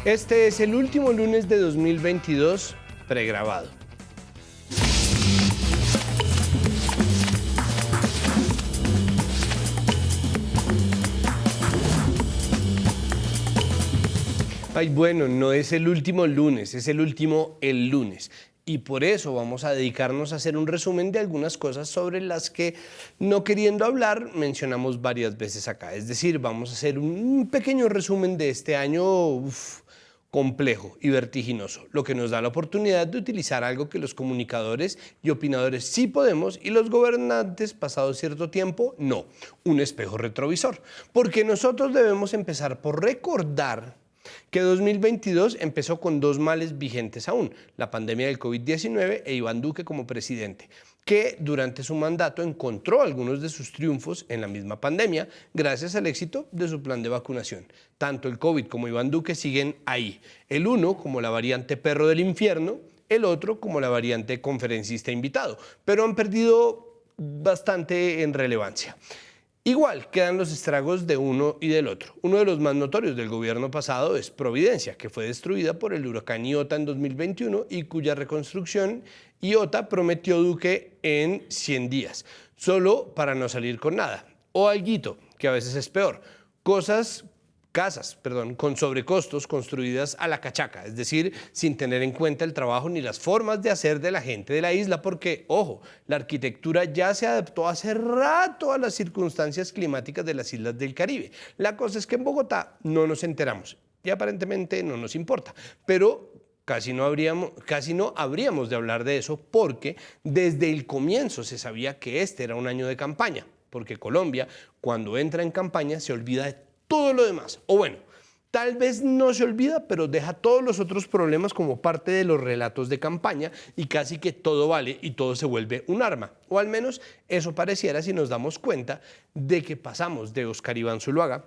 Este es el último lunes de 2022 pregrabado. Ay, bueno, no es el último lunes, es el último el lunes. Y por eso vamos a dedicarnos a hacer un resumen de algunas cosas sobre las que, no queriendo hablar, mencionamos varias veces acá. Es decir, vamos a hacer un pequeño resumen de este año complejo y vertiginoso, lo que nos da la oportunidad de utilizar algo que los comunicadores y opinadores sí podemos y los gobernantes, pasado cierto tiempo, no, un espejo retrovisor. Porque nosotros debemos empezar por recordar que 2022 empezó con dos males vigentes aún, la pandemia del COVID-19 e Iván Duque como presidente, que durante su mandato encontró algunos de sus triunfos en la misma pandemia gracias al éxito de su plan de vacunación. Tanto el COVID como Iván Duque siguen ahí, el uno como la variante perro del infierno, el otro como la variante conferencista invitado, pero han perdido bastante en relevancia. Igual quedan los estragos de uno y del otro. Uno de los más notorios del gobierno pasado es Providencia, que fue destruida por el huracán Iota en 2021 y cuya reconstrucción Iota prometió Duque en 100 días, solo para no salir con nada. O alguito, que a veces es peor, casas con sobrecostos construidas a la cachaca, es decir, sin tener en cuenta el trabajo ni las formas de hacer de la gente de la isla, porque, ojo, la arquitectura ya se adaptó hace rato a las circunstancias climáticas de las islas del Caribe. La cosa es que en Bogotá no nos enteramos y aparentemente no nos importa, pero casi no habríamos de hablar de eso porque desde el comienzo se sabía que este era un año de campaña, porque Colombia, cuando entra en campaña, se olvida de todo lo demás. O bueno, tal vez no se olvida, pero deja todos los otros problemas como parte de los relatos de campaña y casi que todo vale y todo se vuelve un arma. O al menos eso pareciera si nos damos cuenta de que pasamos de Óscar Iván Zuluaga,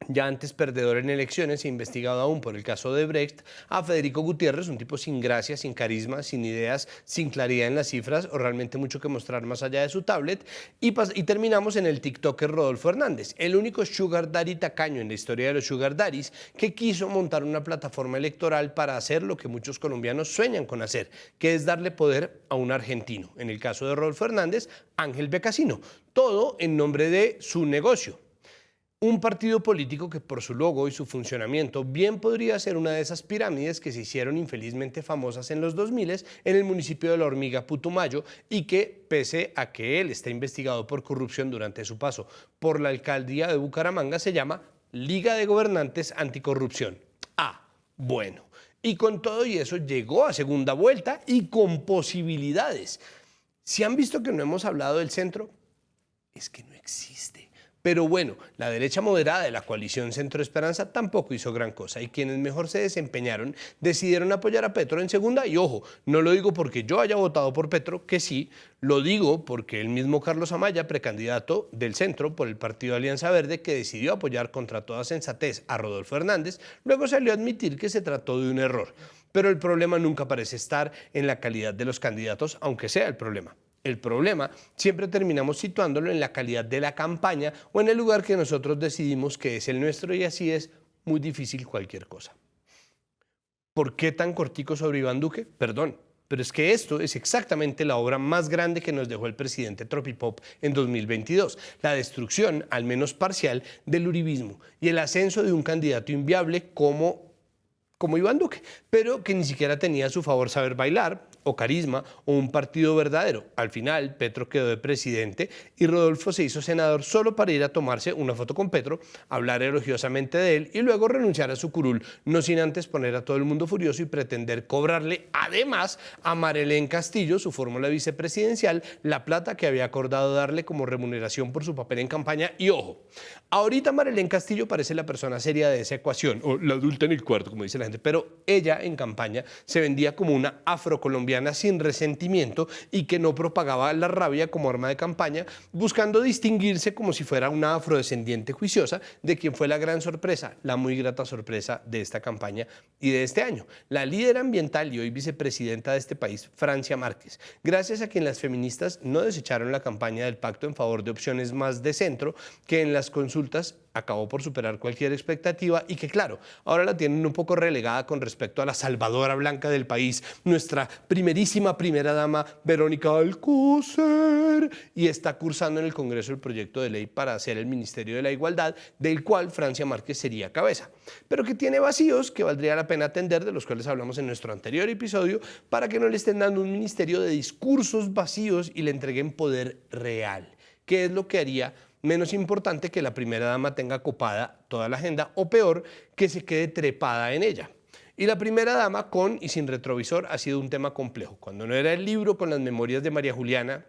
ya antes perdedor en elecciones e investigado aún por el caso de Brecht, a Federico Gutiérrez, un tipo sin gracia, sin carisma, sin ideas, sin claridad en las cifras o realmente mucho que mostrar más allá de su tablet, y terminamos en el tiktoker Rodolfo Hernández, el único sugar daddy tacaño en la historia de los sugar daddies que quiso montar una plataforma electoral para hacer lo que muchos colombianos sueñan con hacer, que es darle poder a un argentino, en el caso de Rodolfo Hernández, Ángel Becasino, todo en nombre de su negocio. Un partido político que por su logo y su funcionamiento bien podría ser una de esas pirámides que se hicieron infelizmente famosas en los 2000 en el municipio de La Hormiga, Putumayo, y que, pese a que él está investigado por corrupción durante su paso por la alcaldía de Bucaramanga, se llama Liga de Gobernantes Anticorrupción. Ah, bueno. Y con todo y eso llegó a segunda vuelta y con posibilidades. Si han visto que no hemos hablado del centro, es que no existe. Pero bueno, la derecha moderada de la coalición Centro Esperanza tampoco hizo gran cosa y quienes mejor se desempeñaron decidieron apoyar a Petro en segunda y ojo, no lo digo porque yo haya votado por Petro, que sí, lo digo porque el mismo Carlos Amaya, precandidato del Centro por el partido Alianza Verde, que decidió apoyar contra toda sensatez a Rodolfo Hernández, luego salió a admitir que se trató de un error. Pero el problema nunca parece estar en la calidad de los candidatos, aunque sea el problema. El problema siempre terminamos situándolo en la calidad de la campaña o en el lugar que nosotros decidimos que es el nuestro y así es muy difícil cualquier cosa. ¿Por qué tan cortico sobre Iván Duque? Perdón, pero es que esto es exactamente la obra más grande que nos dejó el presidente Tropipop en 2022, la destrucción, al menos parcial, del uribismo y el ascenso de un candidato inviable como Iván Duque, pero que ni siquiera tenía a su favor saber bailar, o carisma, o un partido verdadero. Al final, Petro quedó de presidente y Rodolfo se hizo senador solo para ir a tomarse una foto con Petro, hablar elogiosamente de él y luego renunciar a su curul, no sin antes poner a todo el mundo furioso y pretender cobrarle, además, a Marelén Castillo, su fórmula vicepresidencial, la plata que había acordado darle como remuneración por su papel en campaña. Y ojo, ahorita Marelén Castillo parece la persona seria de esa ecuación, o la adulta en el cuarto, como dice la gente, pero ella en campaña se vendía como una afrocolombiana sin resentimiento y que no propagaba la rabia como arma de campaña, buscando distinguirse como si fuera una afrodescendiente juiciosa, de quien fue la gran sorpresa, la muy grata sorpresa de esta campaña y de este año. La líder ambiental y hoy vicepresidenta de este país, Francia Márquez, gracias a quien las feministas no desecharon la campaña del pacto en favor de opciones más de centro, que en las consultas acabó por superar cualquier expectativa y que, claro, ahora la tienen un poco relegada con respecto a la salvadora blanca del país, nuestra primerísima primera dama, Verónica Alcocer, y está cursando en el Congreso el proyecto de ley para hacer el Ministerio de la Igualdad, del cual Francia Márquez sería cabeza, pero que tiene vacíos que valdría la pena atender, de los cuales hablamos en nuestro anterior episodio, para que no le estén dando un ministerio de discursos vacíos y le entreguen poder real, que es lo que haría menos importante que la primera dama tenga copada toda la agenda, o peor, que se quede trepada en ella. Y la primera dama, con y sin retrovisor, ha sido un tema complejo. Cuando no era el libro con las memorias de María Juliana,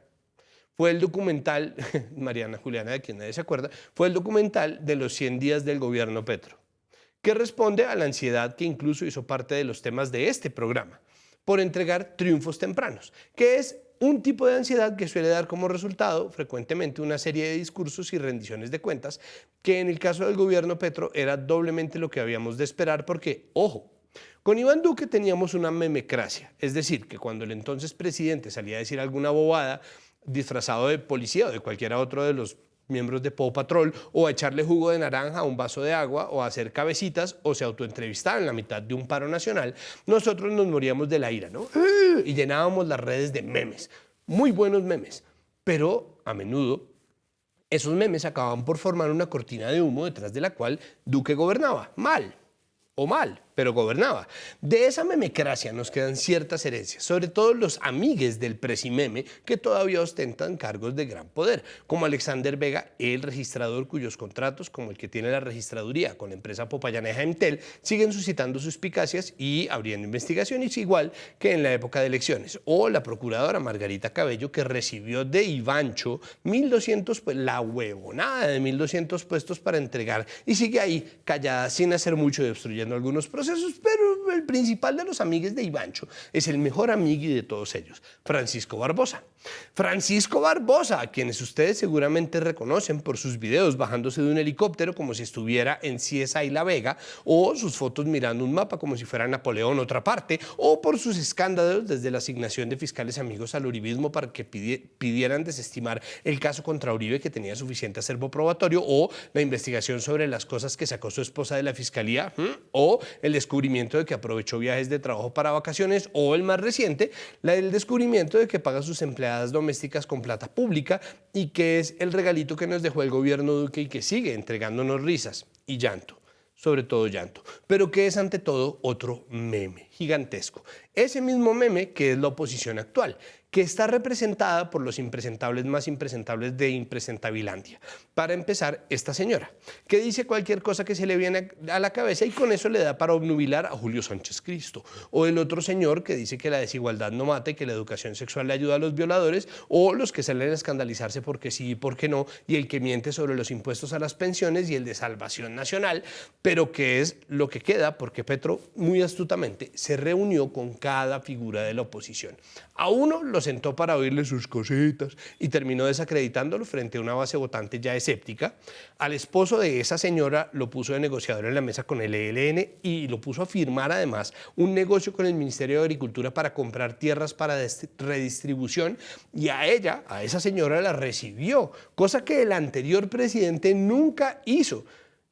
fue el documental, Mariana Juliana, de quien nadie se acuerda, fue el documental de los 100 días del gobierno Petro, que responde a la ansiedad que incluso hizo parte de los temas de este programa, por entregar triunfos tempranos, que es un tipo de ansiedad que suele dar como resultado frecuentemente una serie de discursos y rendiciones de cuentas, que en el caso del gobierno Petro era doblemente lo que habíamos de esperar porque, ojo, con Iván Duque teníamos una memecracia, es decir, que cuando el entonces presidente salía a decir alguna bobada disfrazado de policía o de cualquiera otro de los miembros de Paw Patrol, o a echarle jugo de naranja a un vaso de agua, o a hacer cabecitas, o se autoentrevistaba en la mitad de un paro nacional, nosotros nos moríamos de la ira, ¿no? Y llenábamos las redes de memes, muy buenos memes, pero a menudo esos memes acababan por formar una cortina de humo detrás de la cual Duque gobernaba, mal, pero gobernaba. De esa memecracia nos quedan ciertas herencias, sobre todo los amigues del presimeme que todavía ostentan cargos de gran poder, como Alexander Vega, el registrador cuyos contratos, como el que tiene la registraduría con la empresa popayaneja Entel, siguen suscitando suspicacias y abriendo investigaciones, igual que en la época de elecciones, o la procuradora Margarita Cabello, que recibió de Ivancho 1.200, pues la huevonada de 1.200 puestos para entregar, y sigue ahí callada sin hacer mucho y obstruyendo algunos procesos, pero el principal de los amigues de Ivancho es el mejor amigui de todos ellos, Francisco Barbosa. Francisco Barbosa, a quienes ustedes seguramente reconocen por sus videos bajándose de un helicóptero como si estuviera en CSI La Vega, o sus fotos mirando un mapa como si fuera Napoleón otra parte, o por sus escándalos desde la asignación de fiscales amigos al uribismo para que pidieran desestimar el caso contra Uribe, que tenía suficiente acervo probatorio, o la investigación sobre las cosas que sacó su esposa de la fiscalía, o el descubrimiento de que aprovechó viajes de trabajo para vacaciones, o el más reciente, el descubrimiento de que paga sus empleadas domésticas con plata pública y que es el regalito que nos dejó el gobierno Duque y que sigue entregándonos risas y llanto, sobre todo llanto, pero que es ante todo otro meme gigantesco. Ese mismo meme que es la oposición actual, que está representada por los impresentables más impresentables de Impresentabilandia. Para empezar, esta señora, que dice cualquier cosa que se le viene a la cabeza y con eso le da para obnubilar a Julio Sánchez Cristo. O el otro señor que dice que la desigualdad no mata y que la educación sexual le ayuda a los violadores, o los que salen a escandalizarse porque sí y porque no, y el que miente sobre los impuestos a las pensiones y el de Salvación Nacional, pero que es lo que queda porque Petro muy astutamente se reunió con cada figura de la oposición. A uno lo sentó para oírle sus cositas y terminó desacreditándolo frente a una base votante ya escéptica. Al esposo de esa señora lo puso de negociador en la mesa con el ELN y lo puso a firmar además un negocio con el Ministerio de Agricultura para comprar tierras para redistribución, y a ella, a esa señora, la recibió, cosa que el anterior presidente nunca hizo,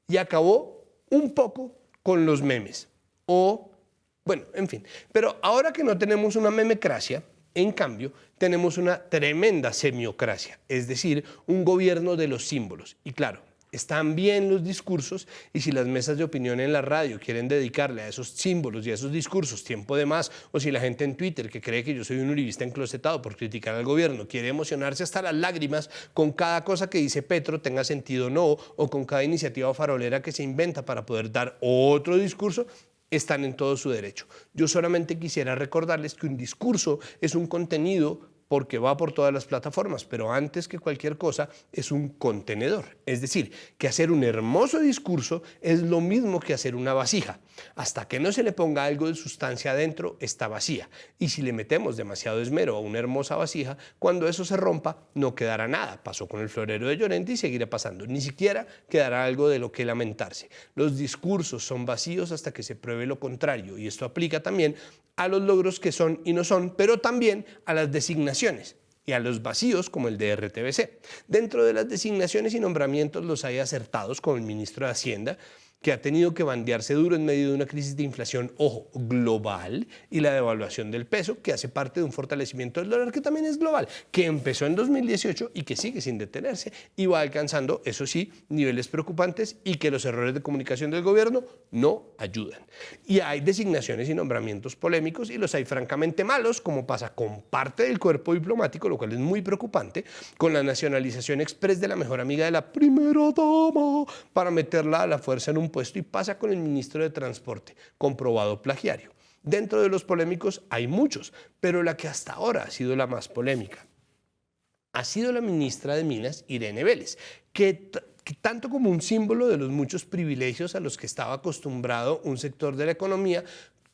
y acabó un poco con los memes. Bueno, en fin, pero ahora que no tenemos una memecracia, en cambio, tenemos una tremenda semiocracia, es decir, un gobierno de los símbolos. Y claro, están bien los discursos, y si las mesas de opinión en la radio quieren dedicarle a esos símbolos y a esos discursos tiempo de más, o si la gente en Twitter, que cree que yo soy un uribista enclosetado por criticar al gobierno, quiere emocionarse hasta las lágrimas con cada cosa que dice Petro, tenga sentido o no, o con cada iniciativa farolera que se inventa para poder dar otro discurso, están en todo su derecho. Yo solamente quisiera recordarles que un discurso es un contenido porque va por todas las plataformas, pero antes que cualquier cosa es un contenedor. Es decir, que hacer un hermoso discurso es lo mismo que hacer una vasija. Hasta que no se le ponga algo de sustancia adentro, está vacía. Y si le metemos demasiado esmero a una hermosa vasija, cuando eso se rompa, no quedará nada. Pasó con el florero de Llorente y seguirá pasando. Ni siquiera quedará algo de lo que lamentarse. Los discursos son vacíos hasta que se pruebe lo contrario, y esto aplica también a los logros que son y no son, pero también a las designaciones. y a los vacíos como el de RTBC. Dentro de las designaciones y nombramientos los hay acertados como el ministro de Hacienda, que ha tenido que bandearse duro en medio de una crisis de inflación, ojo, global, y la devaluación del peso, que hace parte de un fortalecimiento del dólar que también es global, que empezó en 2018 y que sigue sin detenerse y va alcanzando, eso sí, niveles preocupantes y que los errores de comunicación del gobierno no ayudan. Y hay designaciones y nombramientos polémicos y los hay francamente malos, como pasa con parte del cuerpo diplomático, lo cual es muy preocupante, con la nacionalización express de la mejor amiga de la primera dama para meterla a la fuerza en un puesto, y pasa con el ministro de Transporte, comprobado plagiario. Dentro de los polémicos hay muchos, pero la que hasta ahora ha sido la más polémica ha sido la ministra de Minas, Irene Vélez, que tanto como un símbolo de los muchos privilegios a los que estaba acostumbrado un sector de la economía,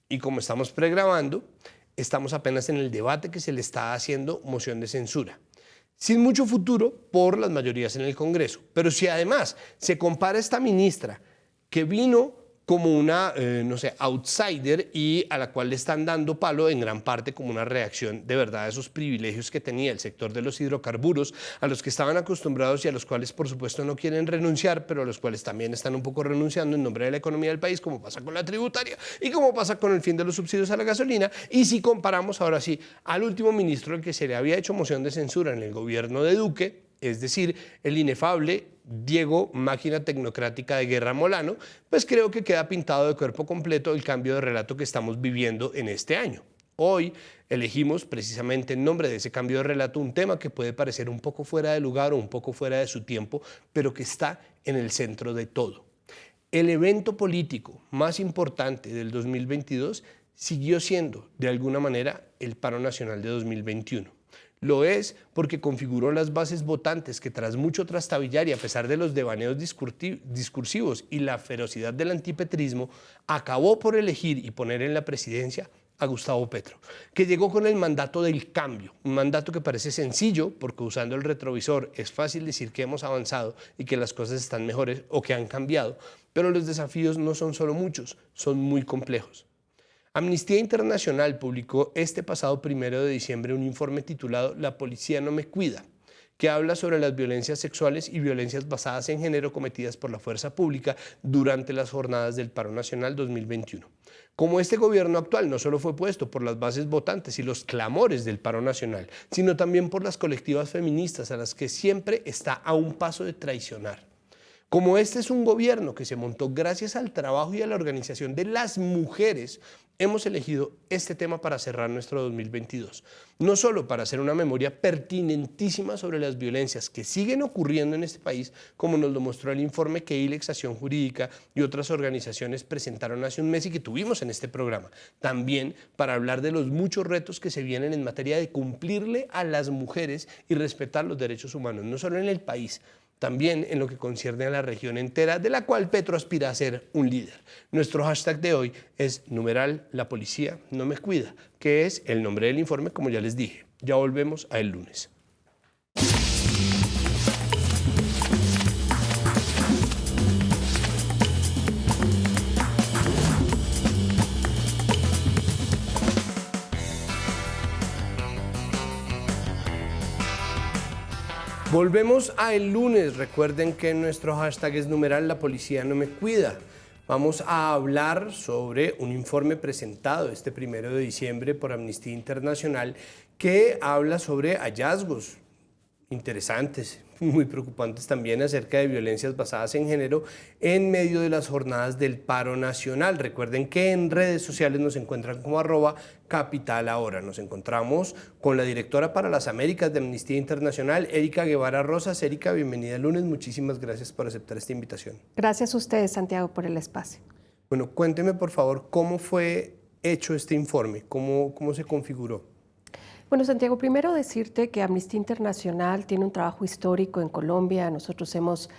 y como estamos pregrabando, estamos apenas en el debate que se le está haciendo moción de censura, sin mucho futuro por las mayorías en el Congreso. Pero si además se compara esta ministra, que vino como una, no sé, outsider y a la cual le están dando palo en gran parte como una reacción de verdad a esos privilegios que tenía el sector de los hidrocarburos, a los que estaban acostumbrados y a los cuales por supuesto no quieren renunciar, pero a los cuales también están un poco renunciando en nombre de la economía del país, como pasa con la tributaria y como pasa con el fin de los subsidios a la gasolina. Y si comparamos ahora sí al último ministro al que se le había hecho moción de censura en el gobierno de Duque, es decir, el inefable Diego Máquina Tecnocrática de Guerra Molano, pues creo que queda pintado de cuerpo completo el cambio de relato que estamos viviendo en este año. Hoy elegimos precisamente en nombre de ese cambio de relato un tema que puede parecer un poco fuera de lugar o un poco fuera de su tiempo, pero que está en el centro de todo. El evento político más importante del 2022 siguió siendo, de alguna manera, el paro nacional de 2021. Lo es porque configuró las bases votantes que, tras mucho trastabillar y a pesar de los devaneos discursivos y la ferocidad del antipetrismo, acabó por elegir y poner en la presidencia a Gustavo Petro, que llegó con el mandato del cambio, un mandato que parece sencillo porque usando el retrovisor es fácil decir que hemos avanzado y que las cosas están mejores o que han cambiado, pero los desafíos no son solo muchos, son muy complejos. Amnistía Internacional publicó este pasado 1 de diciembre un informe titulado La policía no me cuida, que habla sobre las violencias sexuales y violencias basadas en género cometidas por la fuerza pública durante las jornadas del paro nacional 2021. Como este gobierno actual no solo fue puesto por las bases votantes y los clamores del paro nacional, sino también por las colectivas feministas a las que siempre está a un paso de traicionar. Como este es un gobierno que se montó gracias al trabajo y a la organización de las mujeres, hemos elegido este tema para cerrar nuestro 2022. No solo para hacer una memoria pertinentísima sobre las violencias que siguen ocurriendo en este país, como nos lo mostró el informe que ILEX, Acción Jurídica y otras organizaciones presentaron hace un mes y que tuvimos en este programa. También para hablar de los muchos retos que se vienen en materia de cumplirle a las mujeres y respetar los derechos humanos, no solo en el país, también en lo que concierne a la región entera, de la cual Petro aspira a ser un líder. Nuestro hashtag de hoy es #La policía no me cuida, que es el nombre del informe, como ya les dije. Ya volvemos a el lunes. Volvemos a el lunes. Recuerden que nuestro hashtag es #La policía no me cuida. Vamos a hablar sobre un informe presentado este 1 de diciembre por Amnistía Internacional que habla sobre hallazgos interesantes, muy preocupantes también, acerca de violencias basadas en género en medio de las jornadas del paro nacional. Recuerden que en redes sociales nos encuentran como @capitalahora. Nos encontramos con la directora para las Américas de Amnistía Internacional, Erika Guevara Rosas. Erika, bienvenida el lunes. Muchísimas gracias por aceptar esta invitación. Gracias a ustedes, Santiago, por el espacio. Bueno, cuénteme por favor cómo fue hecho este informe, cómo se configuró. Bueno, Santiago, primero decirte que Amnistía Internacional tiene un trabajo histórico en Colombia. Nosotros hemos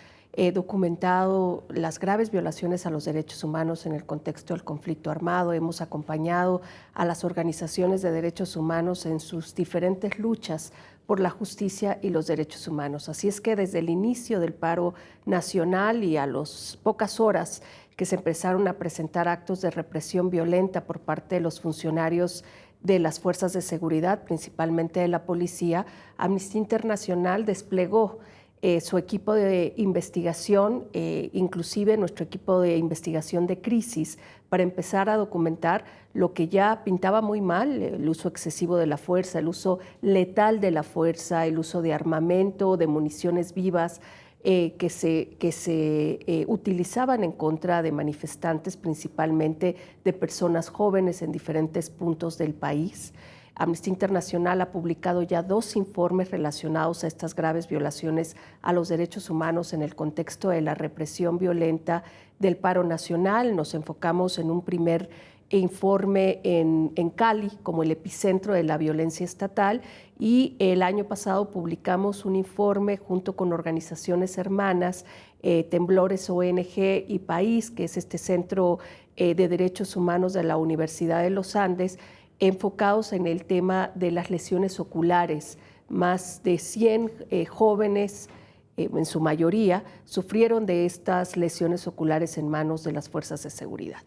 documentado las graves violaciones a los derechos humanos en el contexto del conflicto armado. Hemos acompañado a las organizaciones de derechos humanos en sus diferentes luchas por la justicia y los derechos humanos. Así es que desde el inicio del paro nacional y a las pocas horas que se empezaron a presentar actos de represión violenta por parte de los funcionarios de las fuerzas de seguridad, principalmente de la policía, Amnistía Internacional desplegó su equipo de investigación, inclusive nuestro equipo de investigación de crisis, para empezar a documentar lo que ya pintaba muy mal: el uso excesivo de la fuerza, el uso letal de la fuerza, el uso de armamento, de municiones vivas, que se utilizaban en contra de manifestantes, principalmente de personas jóvenes en diferentes puntos del país. Amnistía Internacional ha publicado ya 2 informes relacionados a estas graves violaciones a los derechos humanos en el contexto de la represión violenta del paro nacional. Nos enfocamos en un primer informe en Cali como el epicentro de la violencia estatal, y el año pasado publicamos un informe junto con organizaciones hermanas, Temblores ONG y País, que es este centro de derechos humanos de la Universidad de los Andes, enfocados en el tema de las lesiones oculares. Más de 100 jóvenes, en su mayoría, sufrieron de estas lesiones oculares en manos de las fuerzas de seguridad.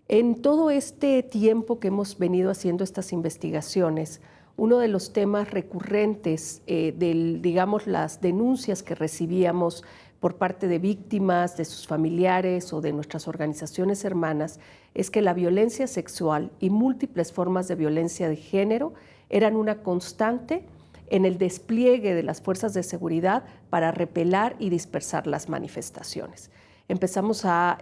En todo este tiempo que hemos venido haciendo estas investigaciones, uno de los temas recurrentes digamos, las denuncias que recibíamos por parte de víctimas, de sus familiares o de nuestras organizaciones hermanas, es que la violencia sexual y múltiples formas de violencia de género eran una constante en el despliegue de las fuerzas de seguridad para repeler y dispersar las manifestaciones. Empezamos a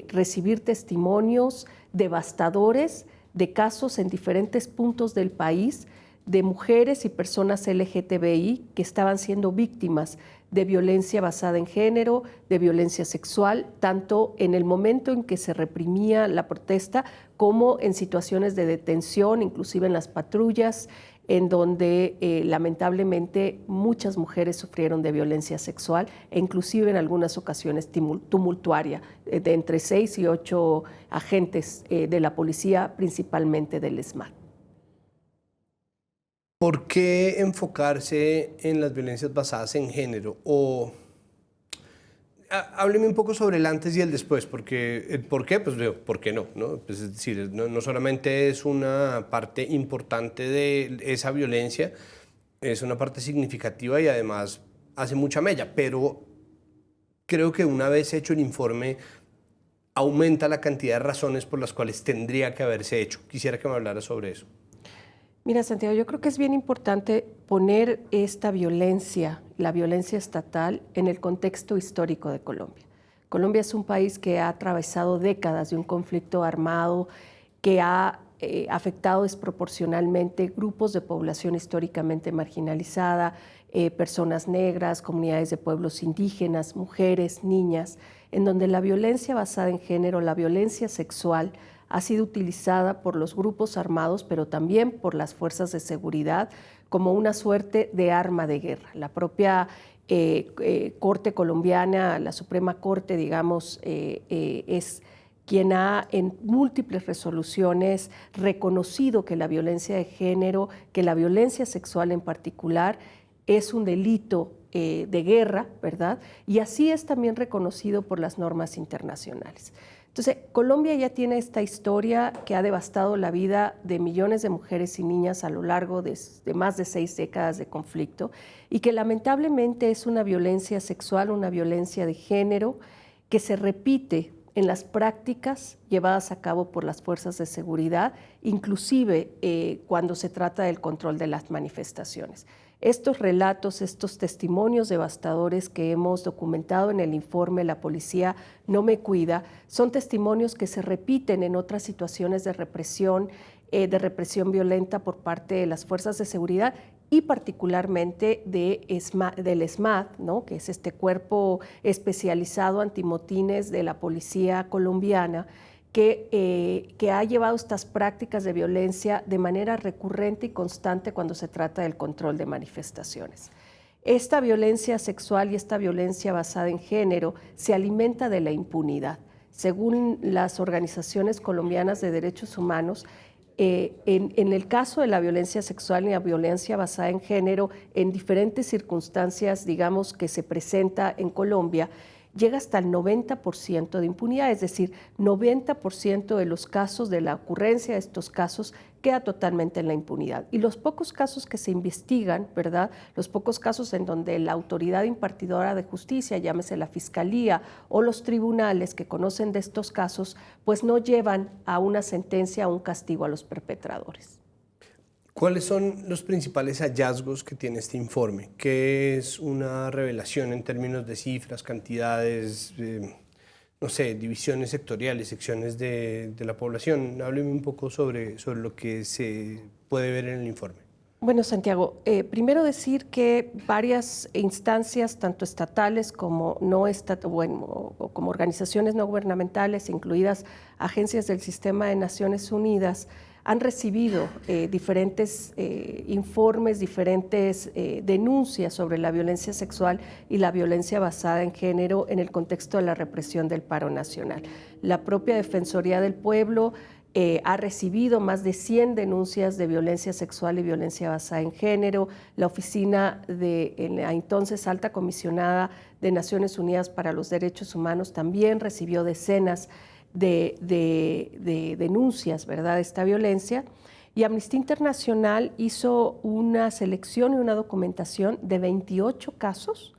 recibir testimonios devastadores de casos en diferentes puntos del país de mujeres y personas LGTBI que estaban siendo víctimas de violencia basada en género, de violencia sexual, tanto en el momento en que se reprimía la protesta como en situaciones de detención, inclusive en las patrullas, en donde lamentablemente muchas mujeres sufrieron de violencia sexual e inclusive en algunas ocasiones tumultuaria, de entre 6 y 8 agentes de la policía, principalmente del ESMAD. ¿Por qué enfocarse en las violencias basadas en género? Hábleme un poco sobre el antes y el después, porque ¿por qué? Pues ¿por qué no? Pues es decir, no solamente es una parte importante de esa violencia, es una parte significativa y además hace mucha mella, pero creo que una vez hecho el informe aumenta la cantidad de razones por las cuales tendría que haberse hecho. Quisiera que me hablara sobre eso. Mira, Santiago, yo creo que es bien importante poner esta violencia, la violencia estatal, en el contexto histórico de Colombia. Colombia es un país que ha atravesado décadas de un conflicto armado que ha afectado desproporcionalmente grupos de población históricamente marginalizada, personas negras, comunidades de pueblos indígenas, mujeres, niñas, en donde la violencia basada en género, la violencia sexual, ha sido utilizada por los grupos armados, pero también por las fuerzas de seguridad, como una suerte de arma de guerra. La propia Corte colombiana, la Suprema Corte, digamos, es quien ha en múltiples resoluciones reconocido que la violencia de género, que la violencia sexual en particular, es un delito de guerra, ¿verdad? Y así es también reconocido por las normas internacionales. Entonces, Colombia ya tiene esta historia que ha devastado la vida de millones de mujeres y niñas a lo largo de más de 6 décadas de conflicto, y que lamentablemente es una violencia sexual, una violencia de género que se repite en las prácticas llevadas a cabo por las fuerzas de seguridad, inclusive cuando se trata del control de las manifestaciones. Estos relatos, estos testimonios devastadores que hemos documentado en el informe La policía no me cuida, son testimonios que se repiten en otras situaciones de represión violenta por parte de las fuerzas de seguridad y particularmente del ESMAD, ¿no? Que es este cuerpo especializado antimotines de la policía colombiana, que ha llevado estas prácticas de violencia de manera recurrente y constante cuando se trata del control de manifestaciones. Esta violencia sexual y esta violencia basada en género se alimenta de la impunidad. Según las organizaciones colombianas de derechos humanos, en el caso de la violencia sexual y la violencia basada en género, en diferentes circunstancias, digamos, que se presenta en Colombia, llega hasta el 90% de impunidad, es decir, 90% de los casos, de la ocurrencia de estos casos, queda totalmente en la impunidad. Y los pocos casos que se investigan, ¿verdad? Los pocos casos en donde la autoridad impartidora de justicia, llámese la Fiscalía o los tribunales que conocen de estos casos, pues no llevan a una sentencia, a un castigo a los perpetradores. ¿Cuáles son los principales hallazgos que tiene este informe? ¿Qué es una revelación en términos de cifras, cantidades, no sé, divisiones sectoriales, secciones de la población? Hábleme un poco sobre lo que se puede ver en el informe. Bueno, Santiago, primero decir que varias instancias, tanto estatales como como organizaciones no gubernamentales, incluidas agencias del sistema de Naciones Unidas, han recibido diferentes informes, diferentes denuncias sobre la violencia sexual y la violencia basada en género en el contexto de la represión del paro nacional. La propia Defensoría del Pueblo ha recibido más de 100 denuncias de violencia sexual y violencia basada en género. La oficina de la entonces Alta Comisionada de Naciones Unidas para los Derechos Humanos también recibió decenas de denuncias, ¿verdad?, de esta violencia. Y Amnistía Internacional hizo una selección y una documentación de 28 casos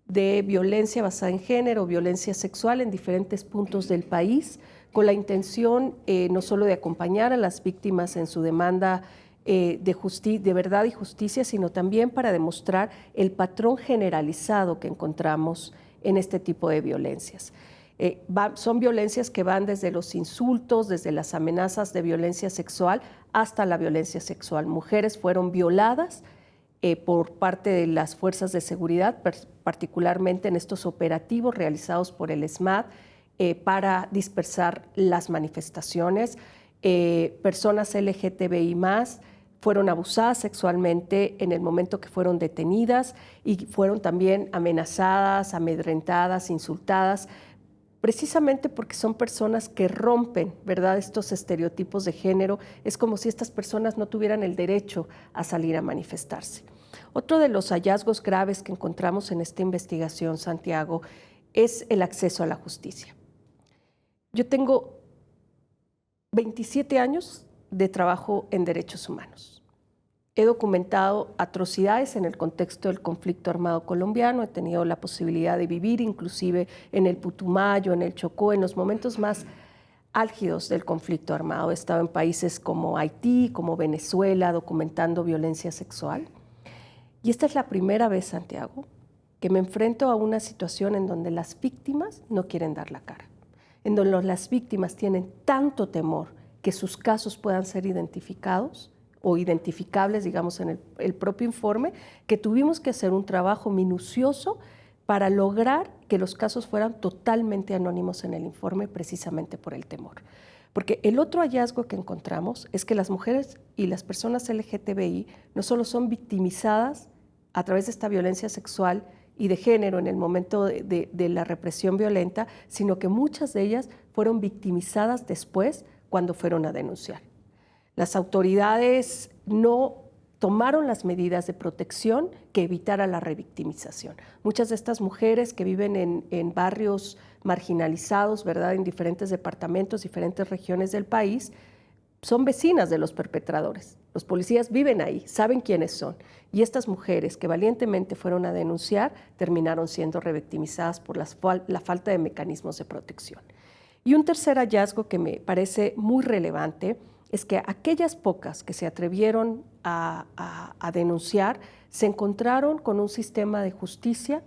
de violencia basada en género, violencia sexual en diferentes puntos del país, con la intención no solo de acompañar a las víctimas en su demanda de verdad y justicia, sino también para demostrar el patrón generalizado que encontramos en este tipo de violencias. Son violencias que van desde los insultos, desde las amenazas de violencia sexual hasta la violencia sexual. Mujeres fueron violadas por parte de las fuerzas de seguridad, particularmente en estos operativos realizados por el ESMAD para dispersar las manifestaciones. Personas LGTBI+, fueron abusadas sexualmente en el momento que fueron detenidas y fueron también amenazadas, amedrentadas, insultadas, precisamente porque son personas que rompen, ¿verdad?, estos estereotipos de género. Es como si estas personas no tuvieran el derecho a salir a manifestarse. Otro de los hallazgos graves que encontramos en esta investigación, Santiago, es el acceso a la justicia. Yo tengo 27 años de trabajo en derechos humanos. He documentado atrocidades en el contexto del conflicto armado colombiano, he tenido la posibilidad de vivir inclusive en el Putumayo, en el Chocó, en los momentos más álgidos del conflicto armado. He estado en países como Haití, como Venezuela, documentando violencia sexual. Y esta es la primera vez, Santiago, que me enfrento a una situación en donde las víctimas no quieren dar la cara, en donde las víctimas tienen tanto temor que sus casos puedan ser identificados o identificables, digamos, en el propio informe, que tuvimos que hacer un trabajo minucioso para lograr que los casos fueran totalmente anónimos en el informe, precisamente por el temor. Porque el otro hallazgo que encontramos es que las mujeres y las personas LGTBI no solo son victimizadas a través de esta violencia sexual y de género en el momento de la represión violenta, sino que muchas de ellas fueron victimizadas después cuando fueron a denunciar. Las autoridades no tomaron las medidas de protección que evitara la revictimización. Muchas de estas mujeres que viven en barrios marginalizados, ¿verdad?, en diferentes departamentos, diferentes regiones del país, son vecinas de los perpetradores. Los policías viven ahí, saben quiénes son. Y estas mujeres que valientemente fueron a denunciar terminaron siendo revictimizadas por la falta de mecanismos de protección. Y un tercer hallazgo que me parece muy relevante es que aquellas pocas que se atrevieron a denunciar se encontraron con un sistema de justicia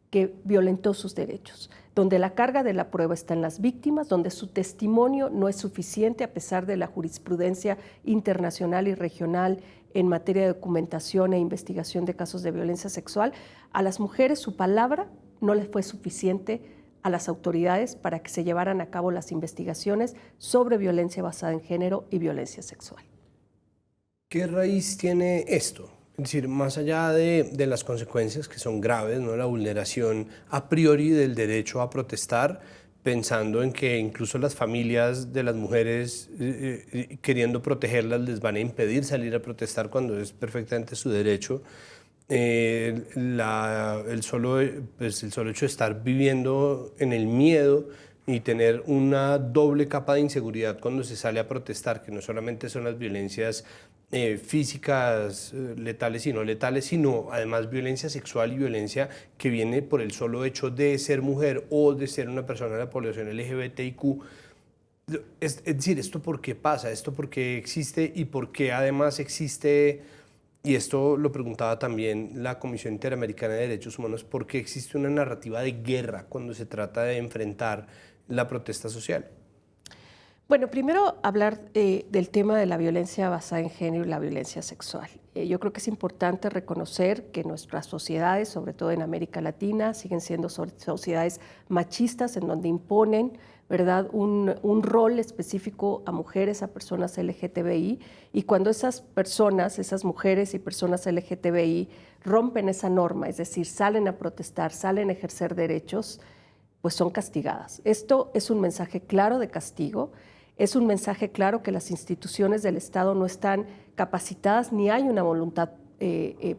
que violentó sus derechos, donde la carga de la prueba está en las víctimas, donde su testimonio no es suficiente a pesar de la jurisprudencia internacional y regional en materia de documentación e investigación de casos de violencia sexual. A las mujeres su palabra no les fue suficiente a las autoridades para que se llevaran a cabo las investigaciones sobre violencia basada en género y violencia sexual. ¿Qué raíz tiene esto? Es decir, más allá de las consecuencias que son graves, ¿no?, la vulneración a priori del derecho a protestar, pensando en que incluso las familias de las mujeres queriendo protegerlas les van a impedir salir a protestar cuando es perfectamente su derecho. el solo hecho de estar viviendo en el miedo y tener una doble capa de inseguridad cuando se sale a protestar, que no solamente son las violencias físicas letales y no letales, sino además violencia sexual y violencia que viene por el solo hecho de ser mujer o de ser una persona de la población LGBTIQ. Es decir, ¿esto por qué pasa? ¿Esto por qué existe? ¿Y por qué además existe? Y esto lo preguntaba también la Comisión Interamericana de Derechos Humanos, ¿por qué existe una narrativa de guerra cuando se trata de enfrentar la protesta social? Bueno, primero hablar del tema de la violencia basada en género y la violencia sexual. Yo creo que es importante reconocer que nuestras sociedades, sobre todo en América Latina, siguen siendo sociedades machistas en donde imponen, ¿verdad?, un rol específico a mujeres, a personas LGTBI, y cuando esas personas, esas mujeres y personas LGTBI rompen esa norma, es decir, salen a protestar, salen a ejercer derechos, pues son castigadas. Esto es un mensaje claro de castigo. Es un mensaje claro que las instituciones del Estado no están capacitadas ni hay una voluntad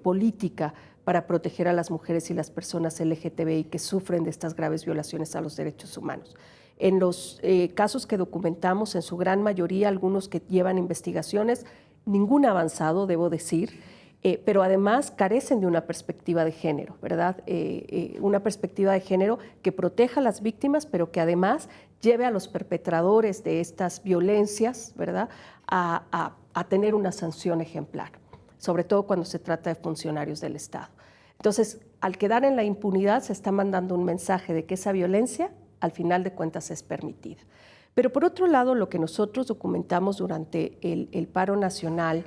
política para proteger a las mujeres y las personas LGTBI que sufren de estas graves violaciones a los derechos humanos. En los casos que documentamos, en su gran mayoría, algunos que llevan investigaciones, ningún avanzado, debo decir, pero además carecen de una perspectiva de género, ¿verdad? Una perspectiva de género que proteja a las víctimas, pero que además lleve a los perpetradores de estas violencias, ¿verdad?, a tener una sanción ejemplar, sobre todo cuando se trata de funcionarios del Estado. Entonces, al quedar en la impunidad, se está mandando un mensaje de que esa violencia, al final de cuentas, es permitida. Pero por otro lado, lo que nosotros documentamos durante el paro nacional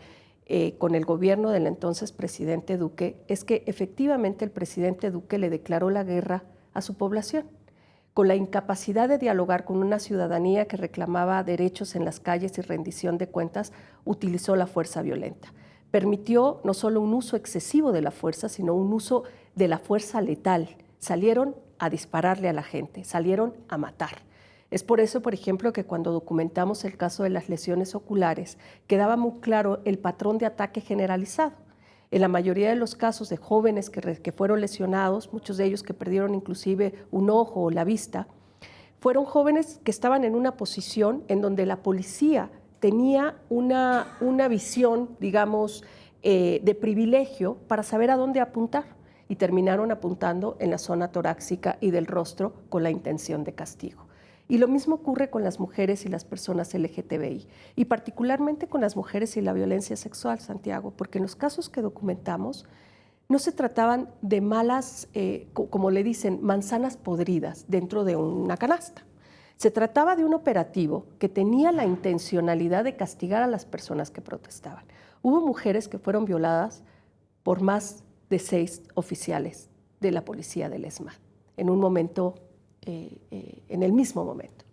con el gobierno del entonces presidente Duque es que efectivamente el presidente Duque le declaró la guerra a su población, con la incapacidad de dialogar con una ciudadanía que reclamaba derechos en las calles y rendición de cuentas, utilizó la fuerza violenta. Permitió no solo un uso excesivo de la fuerza, sino un uso de la fuerza letal. Salieron a dispararle a la gente, salieron a matar. Es por eso, por ejemplo, que cuando documentamos el caso de las lesiones oculares, quedaba muy claro el patrón de ataque generalizado. En la mayoría de los casos de jóvenes que fueron lesionados, muchos de ellos que perdieron inclusive un ojo o la vista, fueron jóvenes que estaban en una posición en donde la policía tenía una visión, digamos, de privilegio para saber a dónde apuntar, y terminaron apuntando en la zona torácica y del rostro con la intención de castigo. Y lo mismo ocurre con las mujeres y las personas LGTBI, y particularmente con las mujeres y la violencia sexual, Santiago, porque en los casos que documentamos no se trataban de malas, como le dicen, manzanas podridas dentro de una canasta. Se trataba de un operativo que tenía la intencionalidad de castigar a las personas que protestaban. Hubo mujeres que fueron violadas por más de 6 oficiales de la policía del ESMAD, en un momento, en el mismo momento.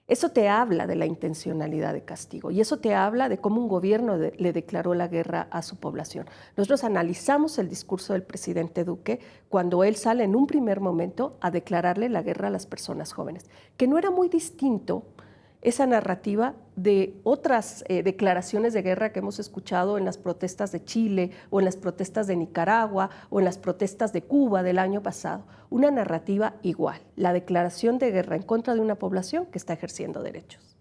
Eso te habla de la intencionalidad de castigo y eso te habla de cómo un gobierno le declaró la guerra a su población. Nosotros analizamos el discurso del presidente Duque cuando él sale en un primer momento a declararle la guerra a las personas jóvenes, que no era muy distinto esa narrativa de otras declaraciones de guerra que hemos escuchado en las protestas de Chile o en las protestas de Nicaragua o en las protestas de Cuba del año pasado. Una narrativa igual, la declaración de guerra en contra de una población que está ejerciendo derechos.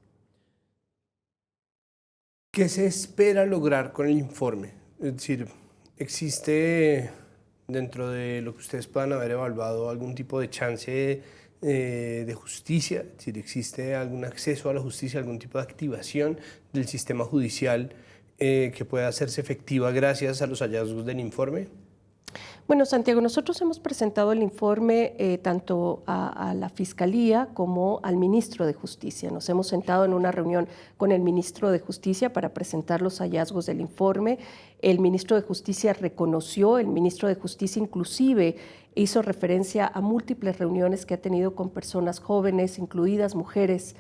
¿Qué se espera lograr con el informe? Es decir, ¿existe dentro de lo que ustedes puedan haber evaluado algún tipo de chance de justicia? Es decir, ¿existe algún acceso a la justicia, algún tipo de activación del sistema judicial que pueda hacerse efectiva gracias a los hallazgos del informe? Bueno, Santiago, nosotros hemos presentado el informe tanto a la Fiscalía como al Ministro de Justicia. Nos hemos sentado en una reunión con el Ministro de Justicia para presentar los hallazgos del informe. El Ministro de Justicia reconoció, el Ministro de Justicia inclusive hizo referencia a múltiples reuniones que ha tenido con personas jóvenes, incluidas mujeres,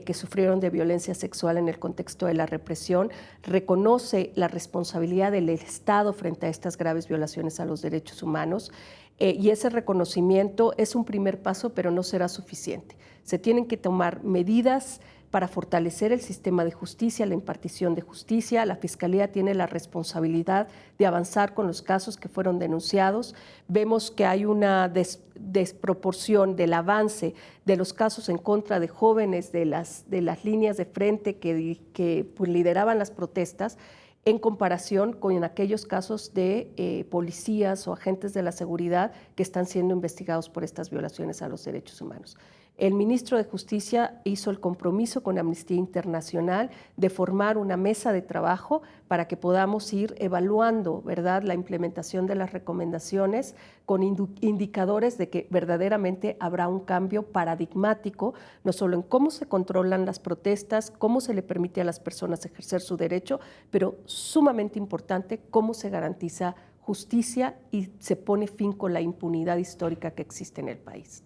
que sufrieron de violencia sexual en el contexto de la represión, reconoce la responsabilidad del Estado frente a estas graves violaciones a los derechos humanos, y ese reconocimiento es un primer paso, pero no será suficiente. Se tienen que tomar medidas para fortalecer el sistema de justicia, la impartición de justicia. La Fiscalía tiene la responsabilidad de avanzar con los casos que fueron denunciados. Vemos que hay una desproporción del avance de los casos en contra de jóvenes de las líneas de frente que pues, lideraban las protestas, en comparación con aquellos casos de policías o agentes de la seguridad que están siendo investigados por estas violaciones a los derechos humanos. El ministro de Justicia hizo el compromiso con Amnistía Internacional de formar una mesa de trabajo para que podamos ir evaluando, ¿verdad?, la implementación de las recomendaciones con indicadores de que verdaderamente habrá un cambio paradigmático, no solo en cómo se controlan las protestas, cómo se le permite a las personas ejercer su derecho, pero sumamente importante, cómo se garantiza justicia y se pone fin con la impunidad histórica que existe en el país.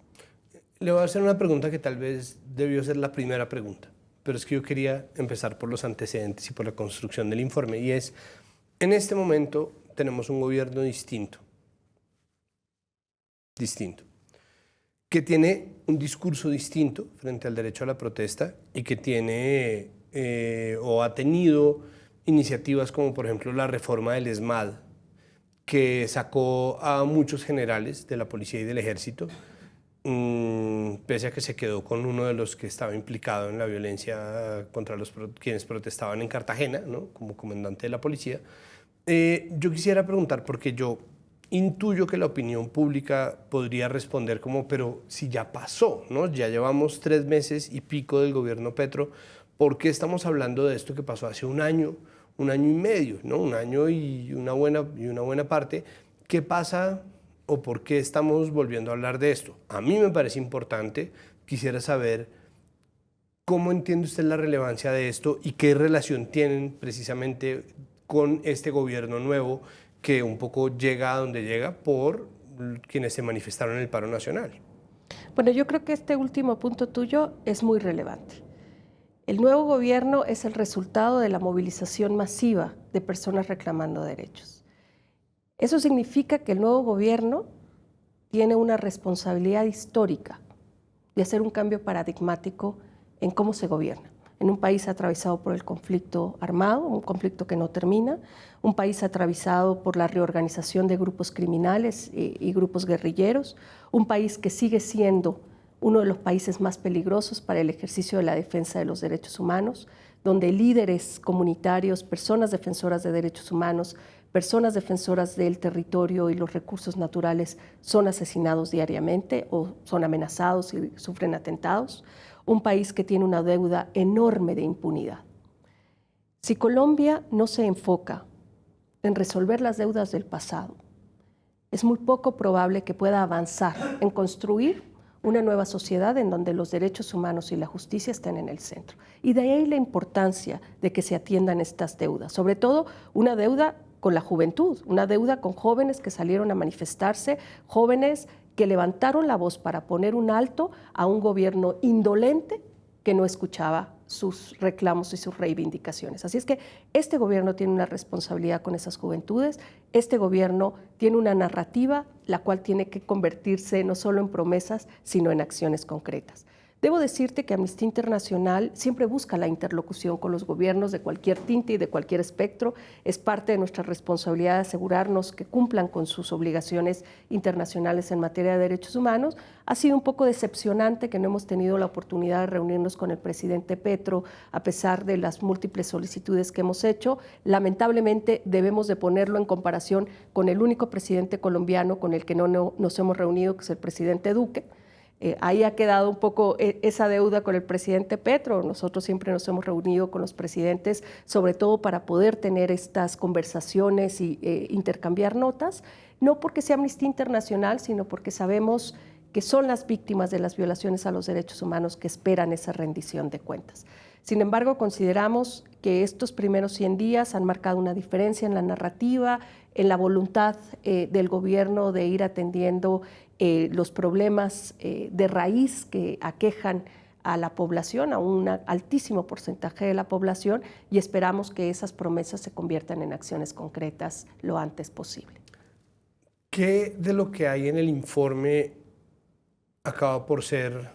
Le voy a hacer una pregunta que tal vez debió ser la primera pregunta, pero es que yo quería empezar por los antecedentes y por la construcción del informe, y es, en este momento tenemos un gobierno distinto, que tiene un discurso distinto frente al derecho a la protesta y que tiene o ha tenido iniciativas como por ejemplo la reforma del ESMAD, que sacó a muchos generales de la policía y del ejército, pese a que se quedó con uno de los que estaba implicado en la violencia contra quienes protestaban en Cartagena, ¿no?, como comandante de la policía. Yo quisiera preguntar, porque yo intuyo que la opinión pública podría responder como, pero si ya pasó, ¿no? Ya llevamos 3 meses y pico del gobierno Petro, ¿por qué estamos hablando de esto que pasó hace un año y medio, ¿no? Un año y una buena parte? ¿Qué pasa o por qué estamos volviendo a hablar de esto? A mí me parece importante, quisiera saber cómo entiende usted la relevancia de esto y qué relación tienen precisamente con este gobierno nuevo que un poco llega a donde llega por quienes se manifestaron en el paro nacional. Bueno, yo creo que este último punto tuyo es muy relevante. El nuevo gobierno es el resultado de la movilización masiva de personas reclamando derechos. Eso significa que el nuevo gobierno tiene una responsabilidad histórica de hacer un cambio paradigmático en cómo se gobierna. En un país atravesado por el conflicto armado, un conflicto que no termina, un país atravesado por la reorganización de grupos criminales y grupos guerrilleros, un país que sigue siendo uno de los países más peligrosos para el ejercicio de la defensa de los derechos humanos, donde líderes comunitarios, personas defensoras de derechos humanos, personas defensoras del territorio y los recursos naturales son asesinados diariamente o son amenazados y sufren atentados. Un país que tiene una deuda enorme de impunidad. Si Colombia no se enfoca en resolver las deudas del pasado, es muy poco probable que pueda avanzar en construir una nueva sociedad en donde los derechos humanos y la justicia estén en el centro. Y de ahí la importancia de que se atiendan estas deudas, sobre todo una deuda con la juventud, una deuda con jóvenes que salieron a manifestarse, jóvenes que levantaron la voz para poner un alto a un gobierno indolente que no escuchaba sus reclamos y sus reivindicaciones. Así es que este gobierno tiene una responsabilidad con esas juventudes, este gobierno tiene una narrativa la cual tiene que convertirse no solo en promesas, sino en acciones concretas. Debo decirte que Amnistía Internacional siempre busca la interlocución con los gobiernos de cualquier tinte y de cualquier espectro. Es parte de nuestra responsabilidad asegurarnos que cumplan con sus obligaciones internacionales en materia de derechos humanos. Ha sido un poco decepcionante que no hemos tenido la oportunidad de reunirnos con el presidente Petro, a pesar de las múltiples solicitudes que hemos hecho. Lamentablemente debemos de ponerlo en comparación con el único presidente colombiano con el que no nos hemos reunido, que es el presidente Duque. Ahí ha quedado un poco esa deuda con el presidente Petro. Nosotros siempre nos hemos reunido con los presidentes, sobre todo para poder tener estas conversaciones y intercambiar notas, no porque sea Amnistía Internacional, sino porque sabemos que son las víctimas de las violaciones a los derechos humanos que esperan esa rendición de cuentas. Sin embargo, consideramos que estos primeros 100 días han marcado una diferencia en la narrativa, en la voluntad del gobierno de ir atendiendo los problemas de raíz que aquejan a la población, a un altísimo porcentaje de la población, y esperamos que esas promesas se conviertan en acciones concretas lo antes posible. ¿Qué de lo que hay en el informe acaba por ser